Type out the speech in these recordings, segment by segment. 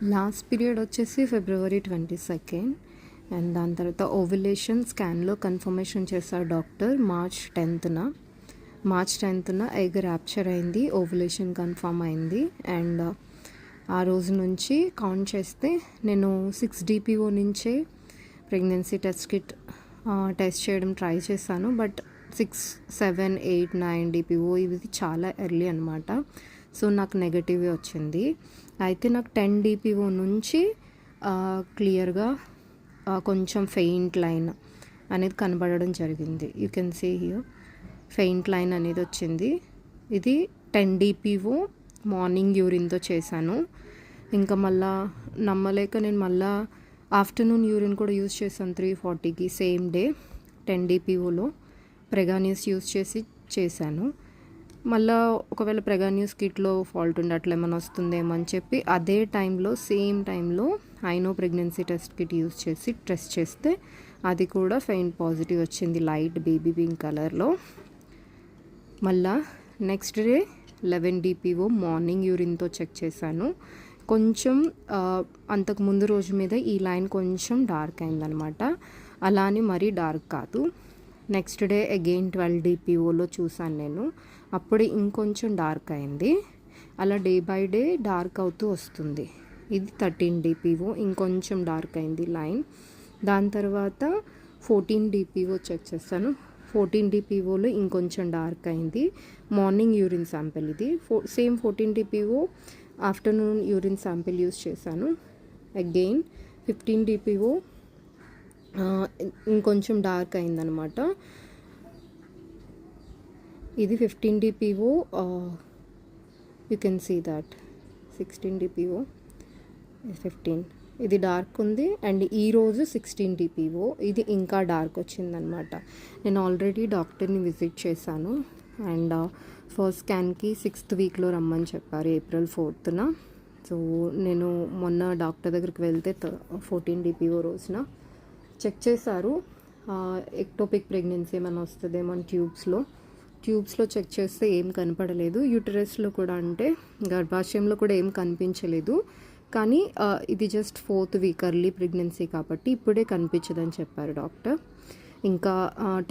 Last period వచ్చేసి February 22 and దాని తర్వాత ఓవ్యులేషన్ స్కాన్లో కన్ఫర్మేషన్ చేశారు డాక్టర్ మార్చ్ 10న ఎగ్ ర్యాప్చర్ అయింది, ఓవ్యులేషన్ కన్ఫర్మ్ అయింది. అండ్ ఆ రోజు నుంచి కౌంట్ చేస్తే నేను 6 DPO నుంచే ప్రెగ్నెన్సీ టెస్ట్ కిట్ టెస్ట్ చేయడం ట్రై చేశాను. బట్ 6, 7, 8, 9 DPO ఇది చాలా ఎర్లీ అనమాట. సో నాకు నెగటివ్ వచ్చింది. అయితే నాకు 10 DPO నుంచి క్లియర్గా కొంచెం ఫెయింట్ లైన్ అనేది కనబడడం జరిగింది. You can see here faint line అనేది వచ్చింది. ఇది 10 DPO మార్నింగ్ యూరిన్తో చేశాను. ఇంకా మళ్ళా నమ్మలేక నేను మళ్ళా ఆఫ్టర్నూన్ యూరిన్ కూడా యూజ్ చేశాను 3:40కి సేమ్ డే 10 DPOలో ప్రెగాన్యూస్ యూజ్ చేశాను. మళ్ళీ ఒకవేళ ప్రెగాన్యూస్ కిట్లో ఫాల్ట్ ఉండి అట్లా ఏమైనా వస్తుందేమో అని చెప్పి అదే టైంలో సేమ్ టైంలో ఐనో ప్రెగ్నెన్సీ టెస్ట్ కిట్ యూజ్ చేసి టెస్ట్ చేస్తే అది కూడా ఫెయింట్ పాజిటివ్ వచ్చింది, లైట్ బేబీ పింక్ కలర్లో. మళ్ళా నెక్స్ట్ డే 11 DPO మార్నింగ్ యూరిన్తో చెక్ చేశాను. కొంచెం అంతకు ముందు రోజు మీద ఈ లైన్ కొంచెం డార్క్ అయిందనమాట, అలా అని మరీ డార్క్ కాదు. నెక్స్ట్ డే అగైన్ 12 DPOలో చూసాను నేను, అప్పుడే ఇంకొంచెం డార్క్ అయింది. అలా డే బై డే డార్క్ అవుతూ వస్తుంది. ఇది 13 DPO ఇంకొంచెం డార్క్ అయింది లైన్. దాని తర్వాత 14 DPO చెక్ చేస్తాను. 14 DPOలో ఇంకొంచెం డార్క్ అయింది. మార్నింగ్ యూరిన్ శాంపిల్ ఇది. Same 14 DPO afternoon urine sample use చేశాను. అగైన్ 15 DPO ఇంకొంచెం డార్క్ అయిందనమాట. ఇది 15 DPO, you can see that 16 DPO 15 ఇది డార్క్ ఉంది. అండ్ ఈరోజు 16 DPO ఇది ఇంకా డార్క్ వచ్చిందనమాట. నేను ఆల్రెడీ డాక్టర్ని విజిట్ చేశాను అండ్ ఫస్ట్ స్కాన్కి 6th వీక్లో రమ్మని చెప్పారు, April 4th. సో నేను మొన్న డాక్టర్ దగ్గరికి వెళ్తే 14 DPO రోజున చెక్ చేశారు. ఎక్టోపిక్ ప్రెగ్నెన్సీ ఏమైనా వస్తుందేమో అని ట్యూబ్స్లో చెక్ చేస్తే ఏం కనపడలేదు. యూటరస్లో కూడా అంటే గర్భాశయంలో కూడా ఏం కనిపించలేదు. కానీ ఇది just 4th week early pregnancy కాబట్టి ఇప్పుడే కనిపించదని చెప్పారు డాక్టర్. ఇంకా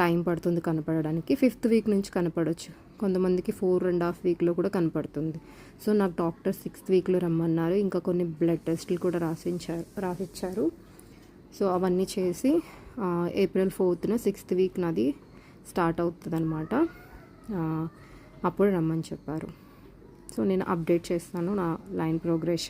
టైం పడుతుంది కనపడడానికి. 5th వీక్ నుంచి కనపడవచ్చు, కొంతమందికి 4.5 వీక్లో కూడా కనపడుతుంది. సో నాకు డాక్టర్ 6th వీక్లో రమ్మన్నారు. ఇంకా కొన్ని బ్లడ్ టెస్టులు కూడా రాసిచ్చారు. సో అవన్నీ చేసి April 4th 6th వీక్ నాది స్టార్ట్ అవుతుంది అనమాట. అప్పుడు రమ్మని చెప్పారు. సో నేను అప్డేట్ చేస్తాను నా లైన్ ప్రోగ్రెషన్.